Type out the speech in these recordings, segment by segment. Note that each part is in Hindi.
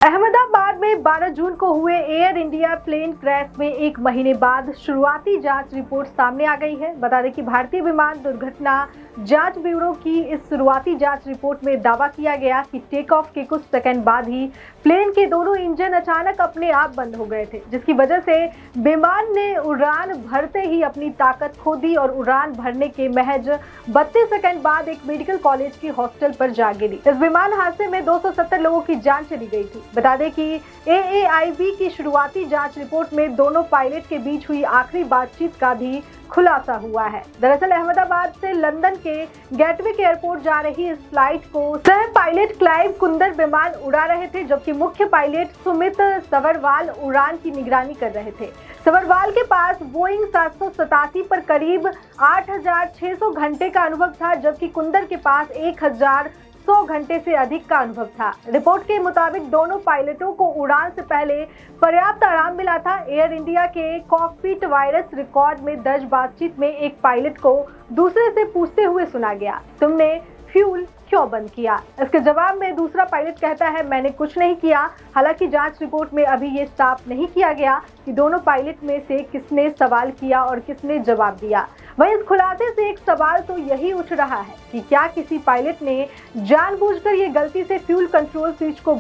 अहमदाबाद में 12 जून को हुए एयर इंडिया प्लेन क्रैश में एक महीने बाद शुरुआती जांच रिपोर्ट सामने आ गई है। बता दें कि भारतीय विमान दुर्घटना जांच ब्यूरो की इस शुरुआती जांच रिपोर्ट में दावा किया गया कि टेक ऑफ के कुछ सेकंड बाद ही प्लेन के दोनों इंजन अचानक अपने आप बंद हो गए थे, जिसकी वजह से विमान ने उड़ान भरते ही अपनी ताकत खो दी और उड़ान भरने के महज 32 सेकंड बाद एक मेडिकल कॉलेज की हॉस्टल पर जा गिरी। इस विमान हादसे में 270 लोगों की जान चली गई थी। बता दें कि AAIB की शुरुआती जांच रिपोर्ट में दोनों पायलट के बीच हुई आखिरी बातचीत का भी खुलासा हुआ है। दरअसल अहमदाबाद से लंदन के गेटविक एयरपोर्ट जा रही इस फ्लाइट को सह पायलट क्लाइव कुंदर विमान उड़ा रहे थे, जबकि मुख्य पायलट सुमित सवरवाल उड़ान की निगरानी कर रहे थे। सवरवाल के पास बोइंग 787 पर करीब 8,600 घंटे का अनुभव था, जबकि कुंदर के पास 1,100 घंटे से अधिक का अनुभव था। रिपोर्ट के मुताबिक दोनों पायलटों को उड़ान से पहले पर्याप्त आराम मिला था। एयर इंडिया के कॉकपिट वायरस रिकॉर्ड में दर्ज बातचीत में एक पायलट को दूसरे से पूछते हुए सुना गया, तुमने फ्यूल क्यों बंद किया? इसके जवाब में दूसरा पायलट कहता है, मैंने कुछ नहीं किया। हालांकि जांच रिपोर्ट में अभी ये साफ नहीं किया गया कि दोनों पायलट में से किसने सवाल किया और किसने जवाब दिया। वहीं इस खुलासे से एक सवाल तो यही उठ रहा है कि क्या किसी पायलट ने जानबूझकर ये गलती से फ्यूल कंट्रोल स्विच को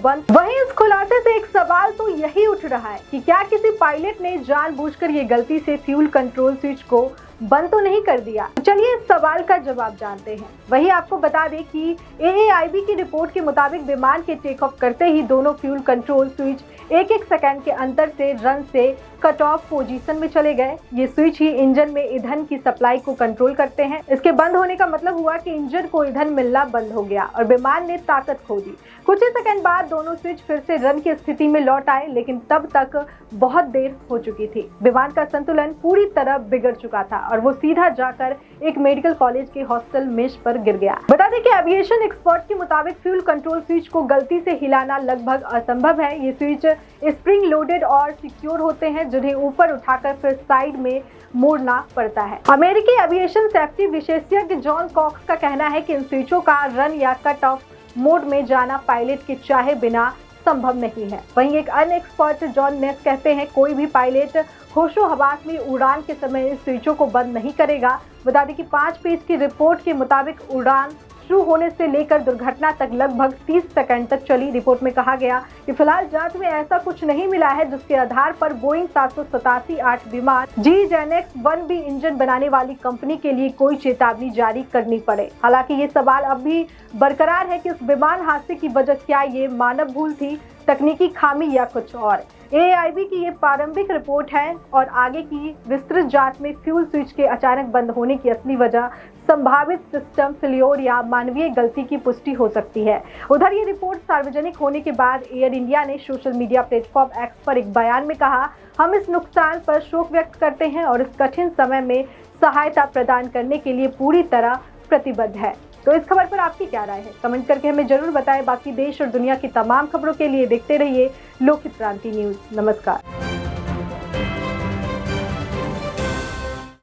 बंद तो नहीं कर दिया? चलिए इस सवाल का जवाब जानते हैं। वहीं आपको बता दें कि AAIB की रिपोर्ट के मुताबिक विमान के टेक ऑफ करते ही दोनों फ्यूल कंट्रोल स्विच एक सेकंड के अंतर से रन से कट ऑफ पोजीशन में चले गए। ये स्विच ही इंजन में ईंधन की सप्लाई को कंट्रोल करते हैं। इसके बंद होने का मतलब हुआ कि इंजन को ईंधन मिलना बंद हो गया और विमान ने ताकत खो दी। कुछ ही सेकंड बाद दोनों स्विच फिर से रन की स्थिति में लौट आए, लेकिन तब तक बहुत देर हो चुकी थी। विमान का संतुलन पूरी तरह बिगड़ चुका था और वो सीधा जाकर एक मेडिकल कॉलेज के हॉस्टल मेज पर गिर गया। बता दें कि एविएशन एक्सपर्ट के मुताबिक फ्यूल कंट्रोल स्विच को गलती से हिलाना लगभग असंभव है। ये स्विच स्प्रिंग लोडेड और सिक्योर होते हैं, जिन्हें ऊपर उठाकर फिर साइड में मोड़ना पड़ता है। अमेरिकी एविएशन सेफ्टी विशेषज्ञ जॉन कॉक्स का कहना है कि इन स्विचों का रन या कट ऑफ मोड में जाना पायलट के चाहे बिना संभव नहीं है। वहीं एक अन्य एक्सपर्ट जॉन नेस कहते हैं, कोई भी पायलट होशो हवास में उड़ान के समय इन स्विचों को बंद नहीं करेगा। बता दें कि 5 पेज की रिपोर्ट के मुताबिक उड़ान शुरू होने से लेकर दुर्घटना तक लगभग 30 सेकंड तक चली। रिपोर्ट में कहा गया कि फिलहाल जांच में ऐसा कुछ नहीं मिला है जिसके आधार पर बोइंग 787-8 विमान GEnx-1B इंजन बनाने वाली कंपनी के लिए कोई चेतावनी जारी करनी पड़े। हालांकि ये सवाल अब भी बरकरार है कि उस विमान हादसे की वजह क्या ये मानव भूल थी, तकनीकी खामी या कुछ और। AAIB की ये प्रारंभिक रिपोर्ट है और आगे की विस्तृत जांच में फ्यूल स्विच के अचानक बंद होने की असली वजह संभावित सिस्टम फेल्योर या मानवीय गलती की पुष्टि हो सकती है। उधर ये रिपोर्ट सार्वजनिक होने के बाद एयर इंडिया ने सोशल मीडिया प्लेटफॉर्म X पर एक बयान में कहा, हम इस नुकसान पर शोक व्यक्त करते हैं और इस कठिन समय में सहायता प्रदान करने के लिए पूरी तरह प्रतिबद्ध है। तो इस खबर पर आपकी क्या राय है? कमेंट करके हमें जरूर बताएं। बाकी देश और दुनिया की तमाम खबरों के लिए देखते रहिए लोकहित क्रांति न्यूज। नमस्कार।